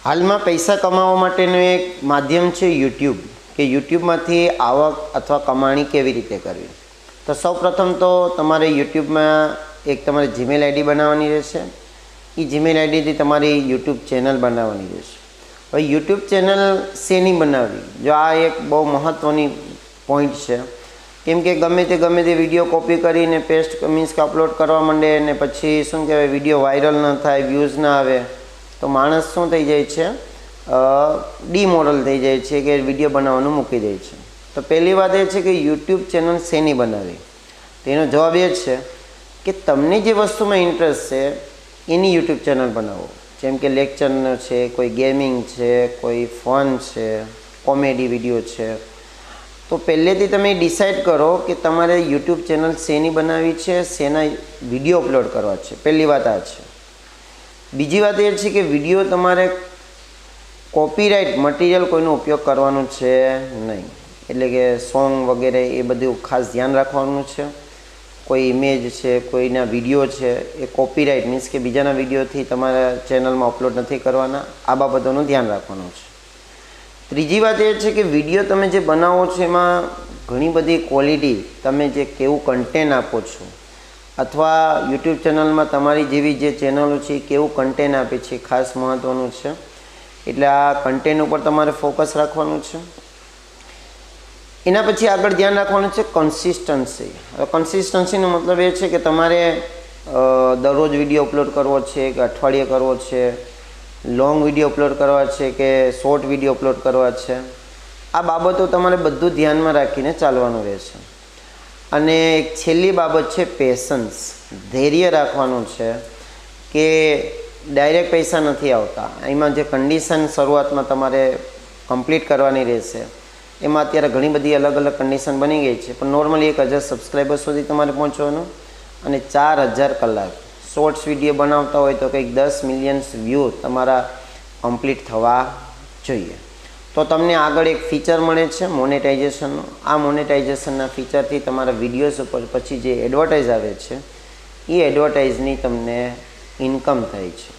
હાલમાં પૈસા કમાવા માટેનું એક માધ્યમ છે યુટ્યુબ, કે યુટ્યુબમાંથી આવક અથવા કમાણી કેવી રીતે કરવી. તો સૌપ્રથમ તો તમારે યુટ્યુબમાં એક તમારે જીમેલ આઈડી બનાવવાની રહેશે. એ જીમેલ આઈડીથી તમારી યુટ્યુબ ચેનલ બનાવવાની રહેશે. હવે યુટ્યુબ ચેનલ શેની બનાવવી, જો આ એક બહુ મહત્ત્વની પોઈન્ટ છે. કેમ કે ગમે તે વિડીયો કોપી કરીને પેસ્ટ મીન્સ કે અપલોડ કરવા માંડે ને પછી શું કહેવાય, વિડીયો વાયરલ ન થાય, વ્યૂઝ ના આવે, તો માણસ શું થઈ જાય છે, ડીમોરલ થઈ જાય છે, કે વિડીયો બનાવવાનું મૂકી દે છે. તો પહેલી વાત એ છે કે યુટ્યુબ ચેનલ શેની બનાવી. તો એનો જવાબ એ છે કે તમને જે વસ્તુમાં ઇન્ટરેસ્ટ છે એની યુટ્યુબ ચેનલ બનાવો. જેમ કે લેક્ચરનો છે, કોઈ ગેમિંગ છે, કોઈ ફન છે, કોમેડી વિડીયો છે. તો પહેલેથી તમે ડિસાઇડ કરો કે તમારે યુટ્યુબ ચેનલ શેની બનાવવી છે, શેના વિડીયો અપલોડ કરવા છે. પહેલી વાત આ છે. બીજી વાત એ છે કે વિડીયો તમારે કોપીરાઇટ મટીરિયલ કોઈનો ઉપયોગ કરવાનો છે નહીં. એટલે કે સોંગ વગેરે એ બધું ખાસ ધ્યાન રાખવાનું છે. કોઈ ઇમેજ છે, કોઈના વિડીયો છે, એ કોપીરાઇટ મીન્સ કે બીજાના વિડીયોથી તમારા ચેનલમાં અપલોડ નથી કરવાના. આ બાબતોનું ધ્યાન રાખવાનું છે. ત્રીજી વાત એ છે કે વિડીયો તમે જે બનાવો છો એમાં ઘણી બધી ક્વોલિટી, તમે જે કેવું કન્ટેન્ટ આપો છો, અથવા યુટ્યુબ ચેનલમાં તમારી જેવી જે ચેનલો છે એ કેવું કન્ટેન્ટ આપે છે, ખાસ મહત્ત્વનું છે. એટલે આ કન્ટેન્ટ ઉપર તમારે ફોકસ રાખવાનું છે. એના પછી આગળ ધ્યાન રાખવાનું છે કન્સિસ્ટન્સી. હવે કન્સિસ્ટન્સીનો મતલબ એ છે કે તમારે દરરોજ વિડીયો અપલોડ કરવો છે, કે અઠવાડિયે કરવો છે, લોંગ વિડીયો અપલોડ કરવા છે, કે શોર્ટ વિડીયો અપલોડ કરવા છે. આ બાબતો તમારે બધું ધ્યાનમાં રાખીને ચાલવાનું રહેશે. અને એક છેલ્લી બાબત છે પેશન્સ. ધૈર્ય રાખવાનું છે કે ડાયરેક્ટ પૈસા નથી આવતા. એમાં જે કન્ડિશન શરૂઆતમાં તમારે કમ્પ્લીટ કરવાની રહેશે, એમાં અત્યારે ઘણી બધી અલગ અલગ કન્ડિશન બની ગઈ છે. પણ નોર્મલી 1000 સબસ્ક્રાઈબર સુધી તમારે પહોંચવાનું અને 4000 કલાક શોર્ટ્સ વિડીયો બનાવતા હોય તો કંઈક 10 મિલિયન વ્યૂ તમારા કમ્પ્લીટ થવા જોઈએ. તો તમને આગળ એક ફીચર મળે છે મોનેટાઇઝેશનનું. આ મોનેટાઇઝેશનના ફીચરથી તમારા વિડીયોઝ ઉપર પછી જે એડવર્ટાઇઝ આવે છે એ એડવર્ટાઇઝની તમને ઇન્કમ થાય છે.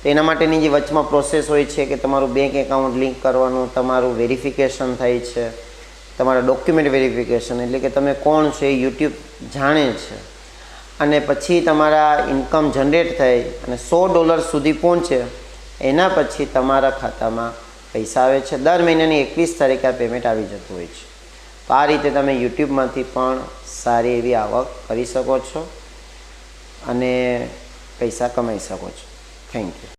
તો એના માટેની જે વચમાં પ્રોસેસ હોય છે કે તમારું બેંક એકાઉન્ટ લિંક કરવાનું, તમારું વેરિફિકેશન થાય છે, તમારા ડોક્યુમેન્ટ વેરિફિકેશન, એટલે કે તમે કોણ છો એ યુટ્યુબ જાણે છે. અને પછી તમારા ઇન્કમ જનરેટ થાય અને $100 સુધી પહોંચે, એના પછી તમારા ખાતામાં પૈસા આવે છે. દર મહિનાની 21 તારીખે આ પેમેન્ટ આવી જતું હોય છે. તો આ રીતે તમે યુટ્યુબમાંથી પણ સારી એવી આવક કરી શકો છો અને પૈસા કમાઈ શકો છો. Thank you.